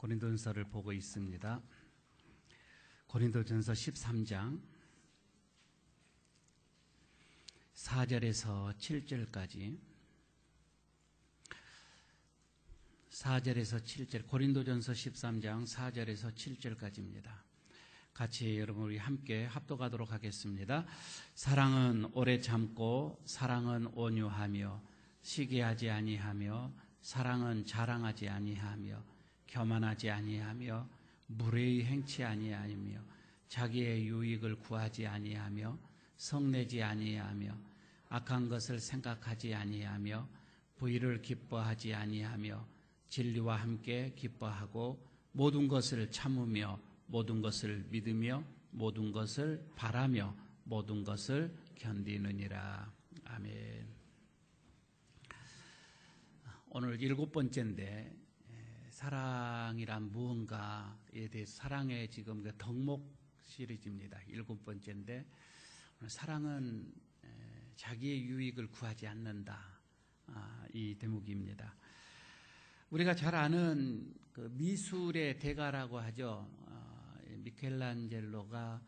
고린도전서를 보고 있습니다. 고린도전서 13장 4절에서 7절까지 4절에서 7절 고린도전서 13장 4절에서 7절까지입니다. 같이 여러분 우리 함께 합독하도록 하겠습니다. 사랑은 오래 참고 사랑은 온유하며 시기하지 아니하며 사랑은 자랑하지 아니하며 교만하지 아니하며 무례히 행치 아니하며 자기의 유익을 구하지 아니하며 성내지 아니하며 악한 것을 생각하지 아니하며 부의를 기뻐하지 아니하며 진리와 함께 기뻐하고 모든 것을 참으며 모든 것을 믿으며 모든 것을 바라며 모든 것을 견디느니라. 아멘. 오늘 7번째인데 사랑이란 무언가에 대해서 사랑의 지금 그 덕목 시리즈입니다. 7번째인데 사랑은 자기의 유익을 구하지 않는다. 이 대목입니다. 우리가 잘 아는 그 미술의 대가라고 하죠. 미켈란젤로가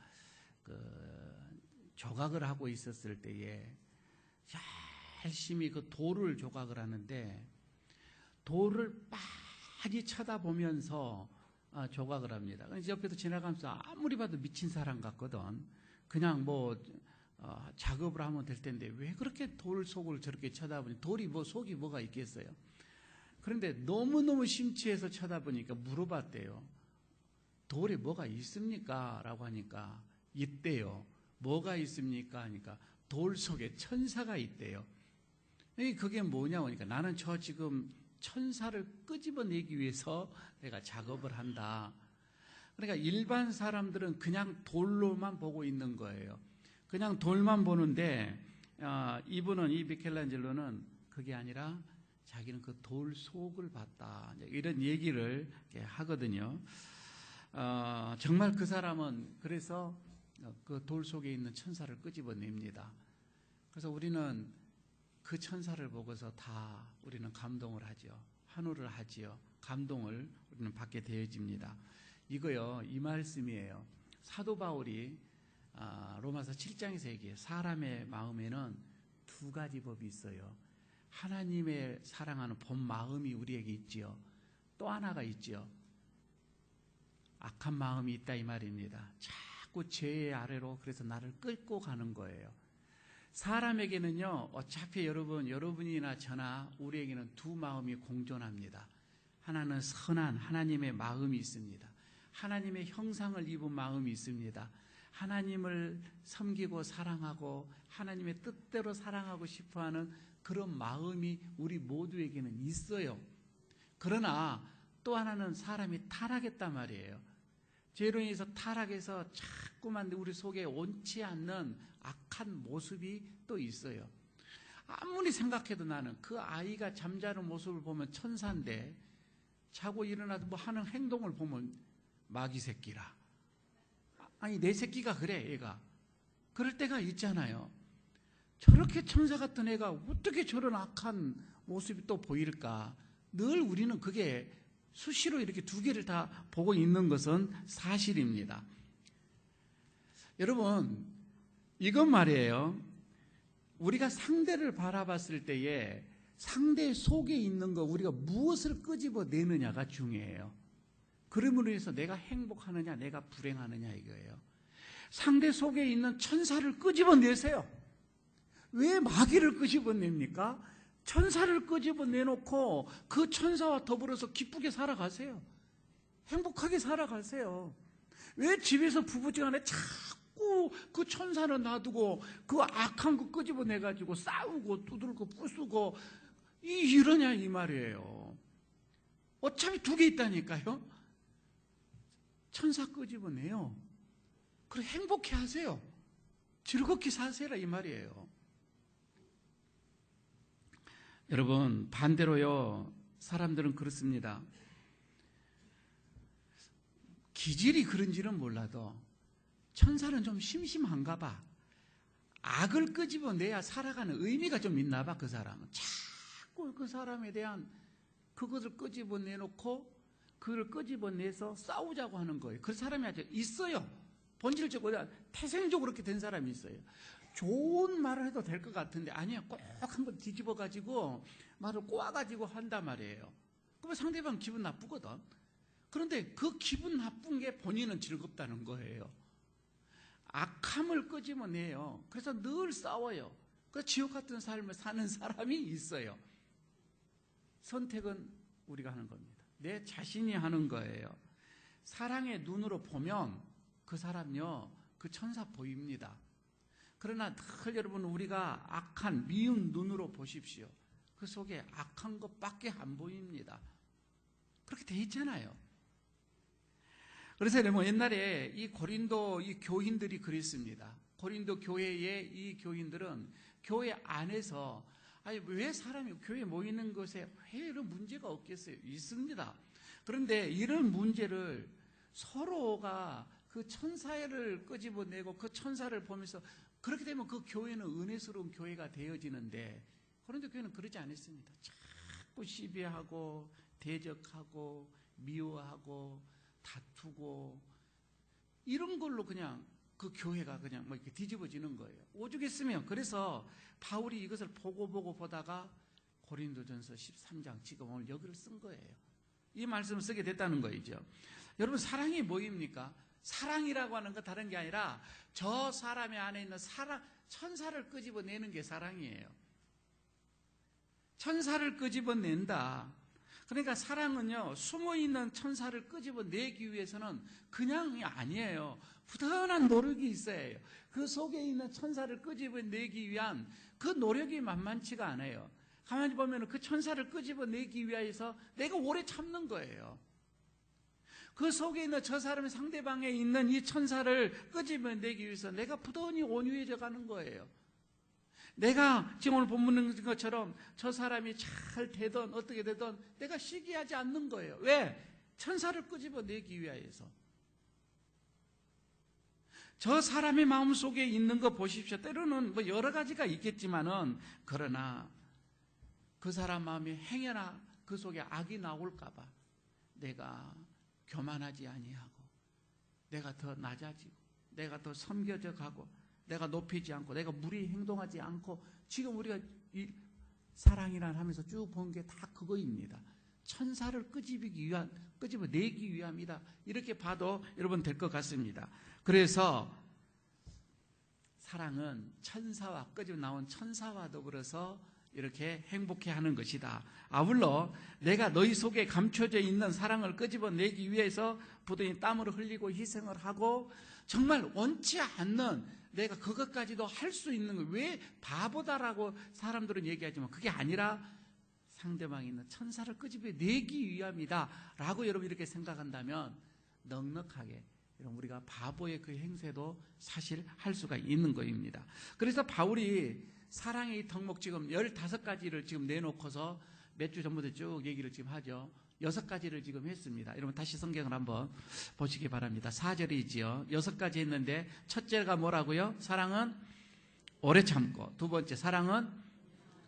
그 조각을 하고 있었을 때에 열심히 그 돌을 조각을 하는데 돌을 많이 쳐다보면서 조각을 합니다. 옆에서 지나가면서 아무리 봐도 미친 사람 같거든. 그냥 뭐 작업을 하면 될 텐데 왜 그렇게 돌 속을 저렇게 쳐다보니 돌이 뭐 속이 뭐가 있겠어요. 그런데 너무너무 심취해서 쳐다보니까 물어봤대요. 돌에 뭐가 있습니까? 라고 하니까 있대요. 뭐가 있습니까? 하니까 돌 속에 천사가 있대요. 그게 뭐냐고 하니까 나는 저 지금 천사를 끄집어내기 위해서 내가 작업을 한다. 그러니까 일반 사람들은 그냥 돌로만 보고 있는 거예요. 그냥 돌만 보는데 이분은 이 미켈란젤로는 그게 아니라 자기는 그 돌 속을 봤다. 이런 얘기를 하거든요. 정말 그 사람은 그래서 그 돌 속에 있는 천사를 끄집어냅니다. 그래서 우리는 그 천사를 보고서 다 우리는 감동을 하죠. 환호를 하지요. 감동을 우리는 받게 되어집니다. 이거요, 이 말씀이에요. 사도 바울이 로마서 7장에서 얘기해요. 사람의 마음에는 두 가지 법이 있어요. 하나님의 사랑하는 본 마음이 우리에게 있지요. 또 하나가 있지요. 악한 마음이 있다 이 말입니다. 자꾸 죄의 아래로 그래서 나를 끌고 가는 거예요. 사람에게는요, 어차피 여러분이나 저나 우리에게는 두 마음이 공존합니다. 하나는 선한 하나님의 마음이 있습니다. 하나님의 형상을 입은 마음이 있습니다. 하나님을 섬기고 사랑하고 하나님의 뜻대로 사랑하고 싶어하는 그런 마음이 우리 모두에게는 있어요. 그러나 또 하나는 사람이 타락했단 말이에요. 죄로 인해서 타락해서 자꾸만 우리 속에 옳지 않는 악한 모습이 또 있어요. 아무리 생각해도 나는 그 아이가 잠자는 모습을 보면 천사인데 자고 일어나서 뭐 하는 행동을 보면 마귀 새끼라. 아니 내 새끼가 그래 얘가. 그럴 때가 있잖아요. 저렇게 천사 같은 애가 어떻게 저런 악한 모습이 또 보일까. 늘 우리는 그게 수시로 이렇게 두 개를 다 보고 있는 것은 사실입니다. 여러분 이건 말이에요. 우리가 상대를 바라봤을 때에 상대 속에 있는 거 우리가 무엇을 끄집어내느냐가 중요해요. 그러므로 해서 내가 행복하느냐 내가 불행하느냐 이거예요. 상대 속에 있는 천사를 끄집어내세요. 왜 마귀를 끄집어냅니까? 천사를 끄집어내놓고 그 천사와 더불어서 기쁘게 살아가세요. 행복하게 살아가세요. 왜 집에서 부부지간에 자꾸 그 천사는 놔두고 그 악한 거 끄집어내가지고 싸우고 두들고 부수고 이러냐 이 말이에요. 어차피 두 개 있다니까요. 천사 끄집어내요. 그래 행복해 하세요. 즐겁게 사세라 이 말이에요. 여러분 반대로요. 사람들은 그렇습니다. 기질이 그런지는 몰라도 천사는 좀 심심한가 봐. 악을 끄집어내야 살아가는 의미가 좀 있나 봐. 그 사람은 자꾸 그 사람에 대한 그것을 끄집어내놓고 그걸 끄집어내서 싸우자고 하는 거예요. 그 사람이 아주 있어요. 본질적으로 태생적으로 그렇게 된 사람이 있어요. 좋은 말을 해도 될 것 같은데 아니야, 꼭 한번 뒤집어 가지고 말을 꼬아 가지고 한단 말이에요. 그러면 상대방 기분 나쁘거든. 그런데 그 기분 나쁜 게 본인은 즐겁다는 거예요. 악함을 끄집어내요. 그래서 늘 싸워요. 그래서 지옥 같은 삶을 사는 사람이 있어요. 선택은 우리가 하는 겁니다. 내 자신이 하는 거예요. 사랑의 눈으로 보면 그 사람요, 그 천사 보입니다. 그러나 늘 여러분, 우리가 악한 미운 눈으로 보십시오. 그 속에 악한 것밖에 안 보입니다. 그렇게 돼 있잖아요. 그래서 여러분, 옛날에 이 고린도 이 교인들이 그랬습니다. 고린도 교회의 이 교인들은 교회 안에서 아니 왜 사람이 교회에 모이는 것에 왜 이런 문제가 없겠어요? 있습니다. 그런데 이런 문제를 서로가 그 천사를 끄집어내고 그 천사를 보면서 그렇게 되면 그 교회는 은혜스러운 교회가 되어지는데, 그런데 교회는 그러지 않았습니다. 자꾸 시비하고 대적하고 미워하고 다투고 이런 걸로 그냥 그 교회가 그냥 뭐 이렇게 뒤집어지는 거예요. 오죽했으면. 그래서 바울이 이것을 보고 보다가 고린도전서 13장, 지금 오늘 여기를 쓴 거예요. 이 말씀을 쓰게 됐다는 거이죠. 여러분, 사랑이 뭐입니까? 사랑이라고 하는 건 다른 게 아니라 저 사람의 안에 있는 천사를 끄집어내는 게 사랑이에요. 천사를 끄집어낸다. 그러니까 사랑은요, 숨어있는 천사를 끄집어내기 위해서는 그냥이 아니에요. 부단한 노력이 있어야 해요. 그 속에 있는 천사를 끄집어내기 위한 그 노력이 만만치가 않아요. 가만히 보면 그 천사를 끄집어내기 위해서 내가 오래 참는 거예요. 그 속에 있는 저 사람의 상대방에 있는 이 천사를 끄집어내기 위해서 내가 부단히 온유해져 가는 거예요. 내가 지금 오늘 본문 것처럼 저 사람이 잘 되든 어떻게 되든 내가 시기하지 않는 거예요. 왜? 천사를 끄집어내기 위해서. 저 사람의 마음속에 있는 거 보십시오. 때로는 뭐 여러 가지가 있겠지만은, 그러나 그 사람 마음이 행여나 그 속에 악이 나올까 봐 내가 교만하지 아니하고, 내가 더 낮아지고, 내가 더 섬겨져 가고, 내가 높이지 않고, 내가 무리히 행동하지 않고, 지금 우리가 이 사랑이란 하면서 쭉 본 게 다 그거입니다. 천사를 끄집어내기 위함이다. 이렇게 봐도 여러분 될 것 같습니다. 그래서 사랑은 천사와, 끄집어 나온 천사와 더불어서 이렇게 행복해하는 것이다. 아울러 내가 너희 속에 감춰져 있는 사랑을 끄집어내기 위해서 부단히 땀을 흘리고 희생을 하고, 정말 원치 않는 내가 그것까지도 할 수 있는 거, 왜 바보다라고 사람들은 얘기하지만 그게 아니라 상대방이 있는 천사를 끄집어내기 위함이다 라고 여러분 이렇게 생각한다면 넉넉하게 여러분 우리가 바보의 그 행세도 사실 할 수가 있는 것입니다. 그래서 바울이 사랑의 덕목 지금 15가지를 지금 내놓고서 몇 주 전부터 쭉 얘기를 지금 하죠. 6가지를 지금 했습니다. 여러분 다시 성경을 한번 보시기 바랍니다. 4절이지요. 6가지 했는데 첫째가 뭐라고요? 사랑은 오래 참고, 두 번째 사랑은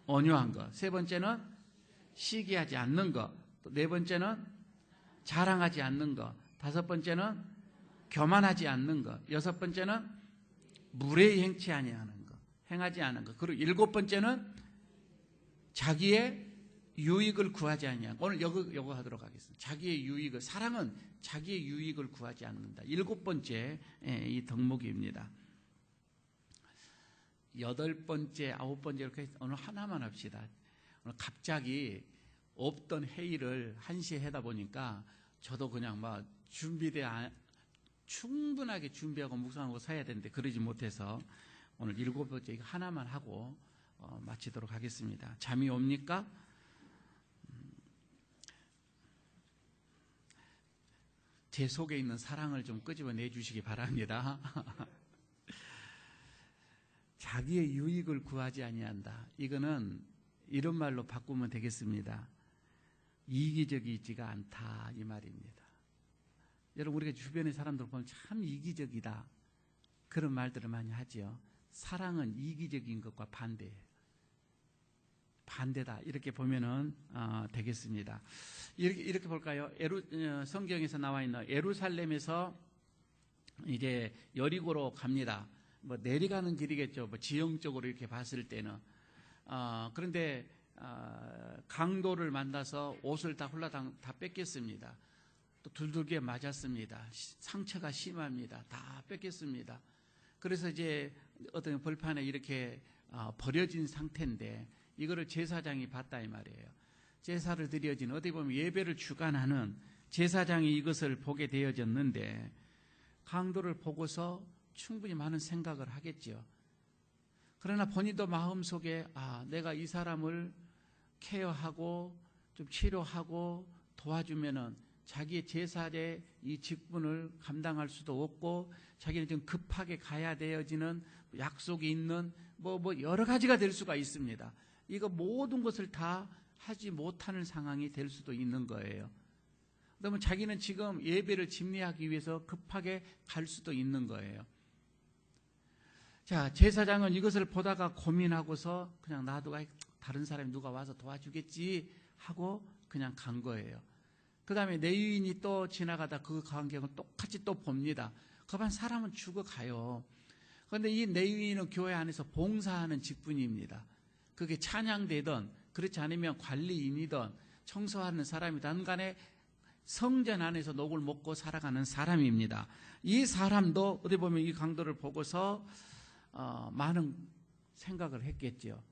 온유한 것, 세 번째는 시기하지 않는 것, 또 네 번째는 자랑하지 않는 것, 다섯 번째는 교만하지 않는 것, 여섯 번째는 무례히 행치 아니하는 것, 행하지 않은 것, 그리고 일곱 번째는 자기의 유익을 구하지 아니하고, 오늘 요거 하도록 하겠습니다. 자기의 유익을, 사랑은 자기의 유익을 구하지 않는다. 7번째 이 덕목입니다. 8번째, 9번째 이렇게 오늘 하나만 합시다. 오늘 갑자기 없던 회의를 1시에 하다 보니까 저도 그냥 막 충분하게 준비하고 묵상하고 사야 되는데 그러지 못해서 오늘 7번째 이거 하나만 하고 마치도록 하겠습니다. 잠이 옵니까? 제 속에 있는 사랑을 좀 끄집어내 주시기 바랍니다. 자기의 유익을 구하지 아니한다. 이거는 이런 말로 바꾸면 되겠습니다. 이기적이지가 않다 이 말입니다. 여러분 우리가 주변의 사람들 보면 참 이기적이다 그런 말들을 많이 하죠. 사랑은 이기적인 것과 반대예요. 반대다 이렇게 보면은 되겠습니다. 이렇게 볼까요? 성경에서 나와 있는 예루살렘에서 이제 여리고로 갑니다. 뭐 내려가는 길이겠죠. 뭐 지형적으로 이렇게 봤을 때는. 그런데 강도를 만나서 옷을 다 홀라당 다 뺏겼습니다. 또 두들겨 맞았습니다. 상처가 심합니다. 다 뺏겼습니다. 그래서 이제 어떤 벌판에 이렇게 버려진 상태인데 이거를 제사장이 봤다 이 말이에요. 제사를 드려진 어떻게 보면 예배를 주관하는 제사장이 이것을 보게 되어졌는데 강도를 보고서 충분히 많은 생각을 하겠죠. 그러나 본인도 마음속에 내가 이 사람을 케어하고 좀 치료하고 도와주면은 자기의 제사의 이 직분을 감당할 수도 없고 자기는 좀 급하게 가야 되어지는 약속이 있는 뭐 여러 가지가 될 수가 있습니다. 이거 모든 것을 다 하지 못하는 상황이 될 수도 있는 거예요. 그러면 자기는 지금 예배를 집례하기 위해서 급하게 갈 수도 있는 거예요. 자, 제사장은 이것을 보다가 고민하고서 그냥 놔두고 다른 사람이 누가 와서 도와주겠지 하고 그냥 간 거예요. 그 다음에 레위인이 또 지나가다 그 광경을 똑같이 또 봅니다. 그만 사람은 죽어가요. 그런데 이 레위인은 교회 안에서 봉사하는 직분입니다. 그게 찬양되든 그렇지 않으면 관리인이든 청소하는 사람이든 간에 성전 안에서 녹을 먹고 살아가는 사람입니다. 이 사람도 어디 보면 이 강도를 보고서 많은 생각을 했겠죠.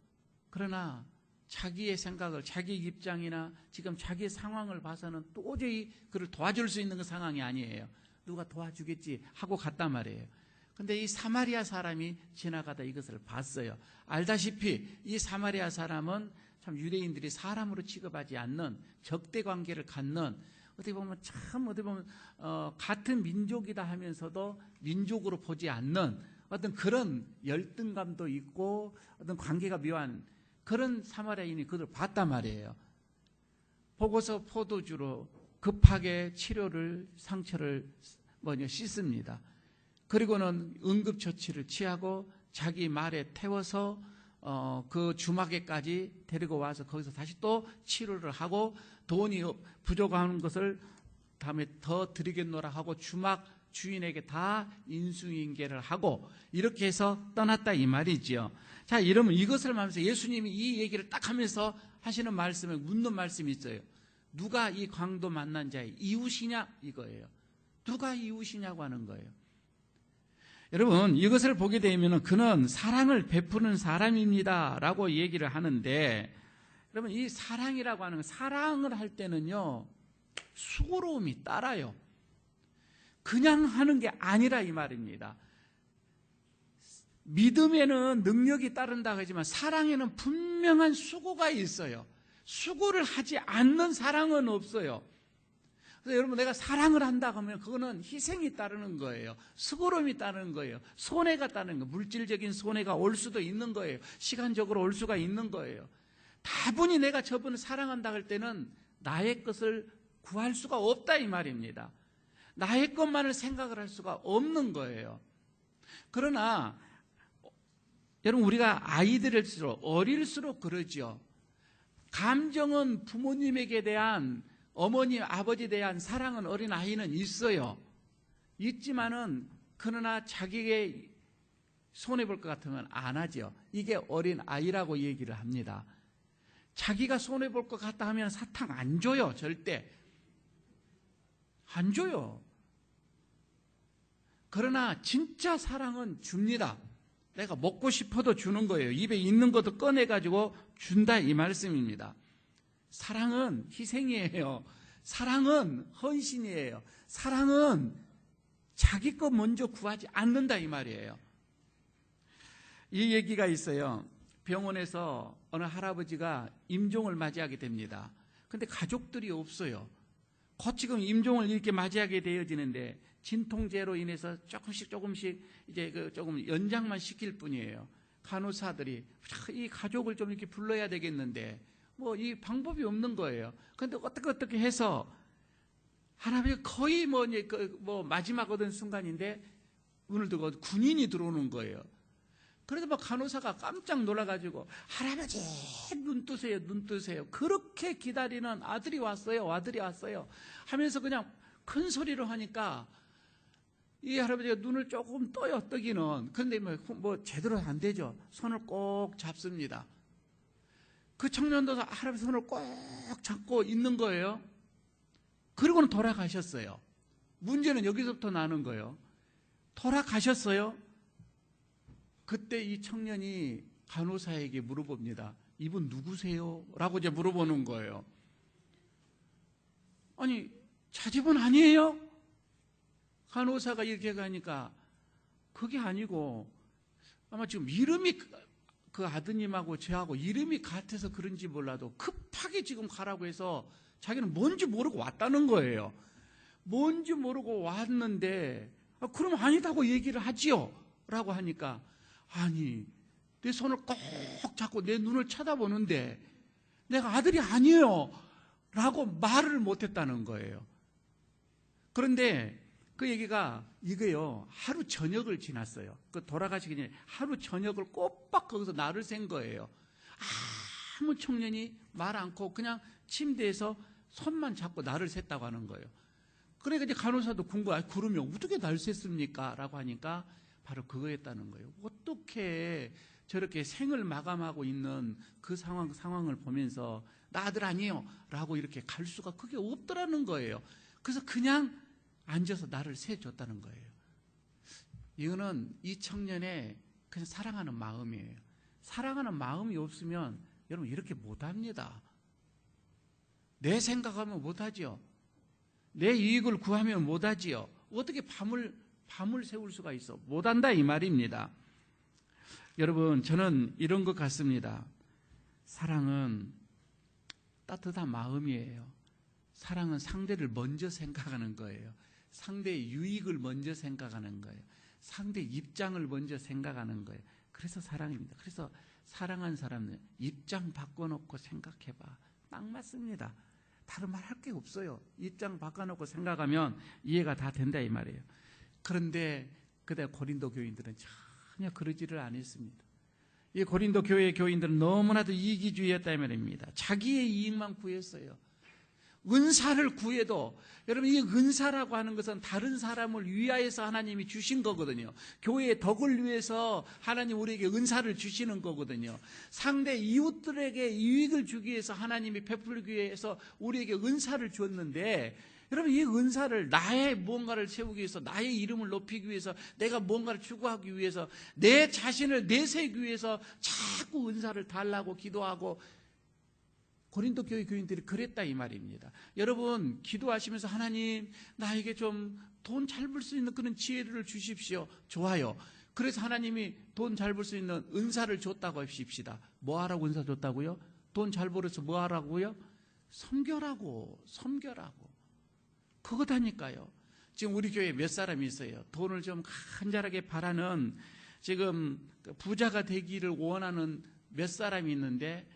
그러나 자기의 생각을, 자기 입장이나 지금 자기의 상황을 봐서는 도저히 그를 도와줄 수 있는 그 상황이 아니에요. 누가 도와주겠지 하고 갔단 말이에요. 근데 이 사마리아 사람이 지나가다 이것을 봤어요. 알다시피 이 사마리아 사람은 참 유대인들이 사람으로 취급하지 않는 적대 관계를 갖는 어떻게 보면 같은 민족이다 하면서도 민족으로 보지 않는 어떤 그런 열등감도 있고 어떤 관계가 묘한 그런 사마리아인이 그들을 봤단 말이에요. 보고서 포도주로 급하게 상처를 씻습니다. 그리고는 응급처치를 취하고 자기 말에 태워서 그 주막에까지 데리고 와서 거기서 다시 또 치료를 하고 돈이 부족한 것을 다음에 더 드리겠노라 하고 주막 주인에게 다 인수인계를 하고 이렇게 해서 떠났다 이 말이죠. 자, 이러면 이것을 말하면서 예수님이 이 얘기를 딱 하면서 하시는 말씀에 묻는 말씀이 있어요. 누가 이 강도 만난 자의 이웃이냐 이거예요. 누가 이웃이냐고 하는 거예요. 여러분 이것을 보게 되면 그는 사랑을 베푸는 사람입니다 라고 얘기를 하는데 여러분 이 사랑이라고 하는 건 사랑을 할 때는요 수고로움이 따라요. 그냥 하는 게 아니라 이 말입니다. 믿음에는 능력이 따른다고 하지만 사랑에는 분명한 수고가 있어요. 수고를 하지 않는 사랑은 없어요. 그래서 여러분 내가 사랑을 한다고 하면 그거는 희생이 따르는 거예요. 수고로움이 따르는 거예요. 손해가 따르는 거예요. 물질적인 손해가 올 수도 있는 거예요. 시간적으로 올 수가 있는 거예요. 다분히 내가 저분을 사랑한다 할 때는 나의 것을 구할 수가 없다 이 말입니다. 나의 것만을 생각을 할 수가 없는 거예요. 그러나 여러분 우리가 아이들일수록 어릴수록 그러죠. 감정은 부모님에게 대한 어머니 아버지에 대한 사랑은 어린아이는 있어요. 있지만은 그러나 자기에게 손해볼 것 같으면 안 하죠. 이게 어린아이라고 얘기를 합니다. 자기가 손해볼 것 같다 하면 사탕 안 줘요. 절대 안 줘요. 그러나 진짜 사랑은 줍니다. 내가 먹고 싶어도 주는 거예요. 입에 있는 것도 꺼내가지고 준다 이 말씀입니다. 사랑은 희생이에요. 사랑은 헌신이에요. 사랑은 자기 것 먼저 구하지 않는다 이 말이에요. 이 얘기가 있어요. 병원에서 어느 할아버지가 임종을 맞이하게 됩니다. 근데 가족들이 없어요. 곧 지금 임종을 이렇게 맞이하게 되어지는데 진통제로 인해서 조금씩 이제 조금 연장만 시킬 뿐이에요. 간호사들이 이 가족을 좀 이렇게 불러야 되겠는데 뭐 이 방법이 없는 거예요. 그런데 어떻게 해서 할아버지가 거의 마지막 얻은 순간인데 문을 두고 군인이 들어오는 거예요. 그래서 막 간호사가 깜짝 놀라가지고 할아버지 눈 뜨세요, 눈 뜨세요. 그렇게 기다리는 아들이 왔어요, 아들이 왔어요 하면서 그냥 큰 소리로 하니까 이 할아버지가 눈을 조금 떠요, 뜨기는. 그런데 뭐 제대로 안 되죠. 손을 꼭 잡습니다. 그 청년도 할아버지 손을 꼭 잡고 있는 거예요. 그리고는 돌아가셨어요. 문제는 여기서부터 나는 거예요. 돌아가셨어요. 그때 이 청년이 간호사에게 물어봅니다. 이분 누구세요? 라고 이제 물어보는 거예요. 아니, 자집은 아니에요? 간호사가 이렇게 가니까 그게 아니고 아마 지금 이름이 그 아드님하고 저하고 이름이 같아서 그런지 몰라도 급하게 지금 가라고 해서 자기는 뭔지 모르고 왔다는 거예요. 뭔지 모르고 왔는데 그럼 아니다고 얘기를 하지요 라고 하니까 아니 내 손을 꼭 잡고 내 눈을 쳐다보는데 내가 아들이 아니에요 라고 말을 못했다는 거예요. 그런데 그 얘기가 이거요, 하루 저녁을 지났어요. 그 돌아가시기 전에 하루 저녁을 꼬박 거기서 날을 샌 거예요. 아무 청년이 말 않고 그냥 침대에서 손만 잡고 날을 샜다고 하는 거예요. 그러니까 이제 간호사도 궁금해. 그러면 어떻게 날 샜습니까? 라고 하니까 바로 그거였다는 거예요. 어떻게 저렇게 생을 마감하고 있는 그 상황을 보면서 나 아들 아니에요 라고 이렇게 갈 수가 그게 없더라는 거예요. 그래서 그냥 앉아서 나를 세줬다는 거예요. 이거는 이 청년의 그냥 사랑하는 마음이에요. 사랑하는 마음이 없으면 여러분 이렇게 못합니다. 내 생각하면 못하지요. 내 이익을 구하면 못하지요. 어떻게 밤을 새울 수가 있어? 못한다 이 말입니다. 여러분 저는 이런 것 같습니다. 사랑은 따뜻한 마음이에요. 사랑은 상대를 먼저 생각하는 거예요. 상대의 유익을 먼저 생각하는 거예요. 상대의 입장을 먼저 생각하는 거예요. 그래서 사랑입니다. 그래서 사랑한 사람은 입장 바꿔놓고 생각해봐. 딱 맞습니다. 다른 말 할 게 없어요. 입장 바꿔놓고 생각하면 이해가 다 된다 이 말이에요. 그런데 그때 고린도 교인들은 전혀 그러지를 않았습니다. 이 고린도 교회 교인들은 너무나도 이기주의였다 이 말입니다. 자기의 이익만 구했어요. 은사를 구해도 여러분 이 은사라고 하는 것은 다른 사람을 위하여서 하나님이 주신 거거든요. 교회의 덕을 위해서 하나님 우리에게 은사를 주시는 거거든요. 상대 이웃들에게 이익을 주기 위해서 하나님이 베풀기 위해서 우리에게 은사를 주었는데 여러분 이 은사를 나의 무언가를 세우기 위해서 나의 이름을 높이기 위해서 내가 무언가를 추구하기 위해서 내 자신을 내세우기 위해서 자꾸 은사를 달라고 기도하고 고린도 교회 교인들이 그랬다 이 말입니다. 여러분 기도하시면서 하나님 나에게 좀 돈 잘 벌 수 있는 그런 지혜를 주십시오. 좋아요. 그래서 하나님이 돈 잘 벌 수 있는 은사를 줬다고 하십시다. 뭐 하라고 은사 줬다고요? 돈 잘 벌어서 뭐 하라고요? 섬겨라고. 그거다니까요. 지금 우리 교회에 몇 사람이 있어요. 돈을 좀 간절하게 바라는 지금 부자가 되기를 원하는 몇 사람이 있는데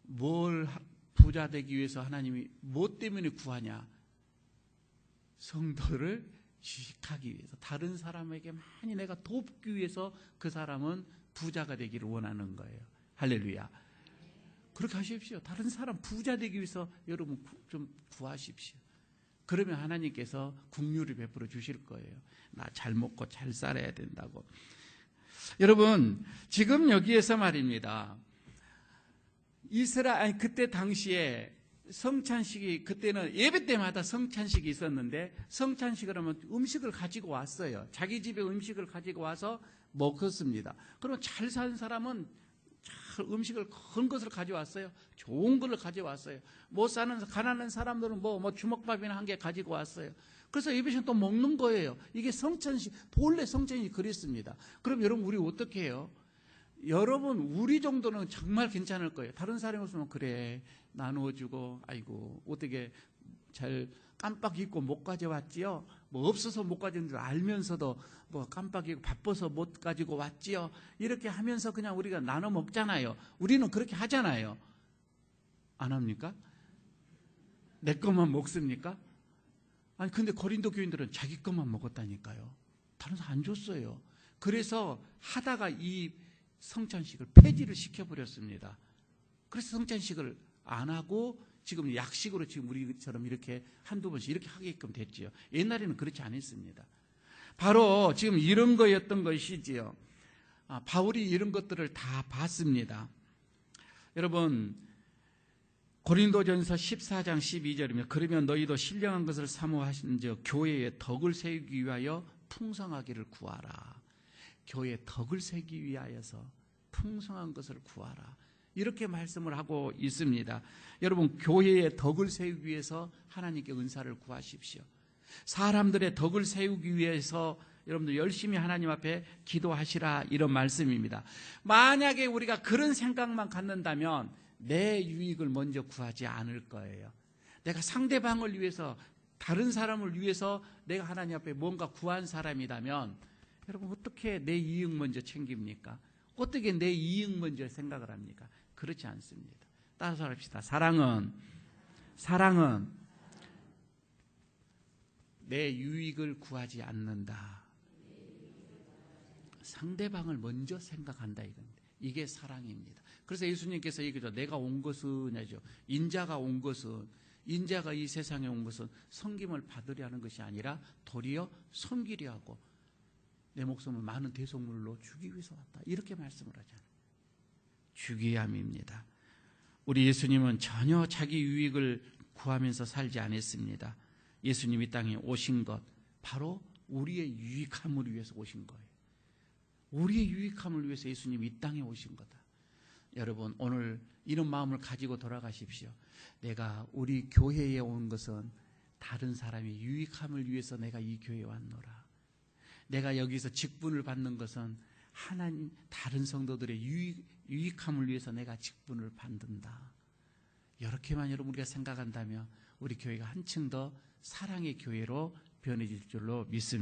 뭘 부자 되기 위해서 하나님이 뭐 때문에 구하냐? 성도를 주식하기 위해서 다른 사람에게 많이 내가 돕기 위해서 그 사람은 부자가 되기를 원하는 거예요. 할렐루야. 그렇게 하십시오. 다른 사람 부자 되기 위해서 여러분 좀 구하십시오. 그러면 하나님께서 긍휼을 베풀어 주실 거예요. 나 잘 먹고 잘 살아야 된다고. 여러분 지금 여기에서 말입니다. 그때 당시에 성찬식이 그때는 예배 때마다 성찬식이 있었는데 성찬식을 하면 음식을 가지고 왔어요. 자기 집에 음식을 가지고 와서 먹었습니다. 그럼 잘 산 사람은 잘 음식을 큰 것을 가져왔어요. 좋은 것을 가져왔어요. 못 사는 가난한 사람들은 뭐 주먹밥이나 한 개 가지고 왔어요. 그래서 예배시간 또 먹는 거예요. 이게 성찬식, 본래 성찬식이 그랬습니다. 그럼 여러분 우리 어떻게 해요? 여러분 우리 정도는 정말 괜찮을 거예요. 다른 사람이 없으면 그래 나누어주고 아이고 어떻게 잘 깜빡 잊고 못 가져왔지요. 뭐 없어서 못 가져온 줄 알면서도 뭐 깜빡 잊고 바빠서 못 가지고 왔지요. 이렇게 하면서 그냥 우리가 나눠 먹잖아요. 우리는 그렇게 하잖아요. 안 합니까? 내 것만 먹습니까? 아니 근데 고린도 교인들은 자기 것만 먹었다니까요. 다른 사람 안 줬어요. 그래서 하다가 이 성찬식을 폐지를 시켜버렸습니다. 그래서 성찬식을 안 하고 지금 약식으로 지금 우리처럼 이렇게 한두 번씩 이렇게 하게끔 됐지요. 옛날에는 그렇지 않았습니다. 바로 지금 이런 거였던 것이지요. 바울이 이런 것들을 다 봤습니다. 여러분, 고린도전서 14장 12절이면 그러면 너희도 신령한 것을 사모하신즉 교회의 덕을 세우기 위하여 풍성하기를 구하라. 교회의 덕을 세우기 위하여서 풍성한 것을 구하라. 이렇게 말씀을 하고 있습니다. 여러분, 교회의 덕을 세우기 위해서 하나님께 은사를 구하십시오. 사람들의 덕을 세우기 위해서 여러분들 열심히 하나님 앞에 기도하시라, 이런 말씀입니다. 만약에 우리가 그런 생각만 갖는다면 내 유익을 먼저 구하지 않을 거예요. 내가 상대방을 위해서, 다른 사람을 위해서 내가 하나님 앞에 뭔가 구한 사람이라면 여러분, 어떻게 내 이익 먼저 챙깁니까? 어떻게 내 이익 먼저 생각을 합니까? 그렇지 않습니다. 따라서 합시다. 사랑은 내 유익을 구하지 않는다. 상대방을 먼저 생각한다, 이겁니다. 이게 사랑입니다. 그래서 예수님께서 얘기하죠. 내가 온 것은, 인자가 온 것은, 인자가 이 세상에 온 것은 섬김을 받으려 하는 것이 아니라 도리어 섬기려 하고 내 목숨을 많은 대속물로 주기 위해서 왔다. 이렇게 말씀을 하잖아요. 주기함입니다. 우리 예수님은 전혀 자기 유익을 구하면서 살지 않았습니다. 예수님이 이 땅에 오신 것, 바로 우리의 유익함을 위해서 오신 거예요. 우리의 유익함을 위해서 예수님이 이 땅에 오신 거다. 여러분, 오늘 이런 마음을 가지고 돌아가십시오. 내가 우리 교회에 온 것은 다른 사람의 유익함을 위해서 내가 이 교회에 왔노라. 내가 여기서 직분을 받는 것은 하나님, 다른 성도들의 유익함을 위해서 내가 직분을 받는다. 이렇게만 여러분 우리가 생각한다면 우리 교회가 한층 더 사랑의 교회로 변해질 줄로 믿습니다.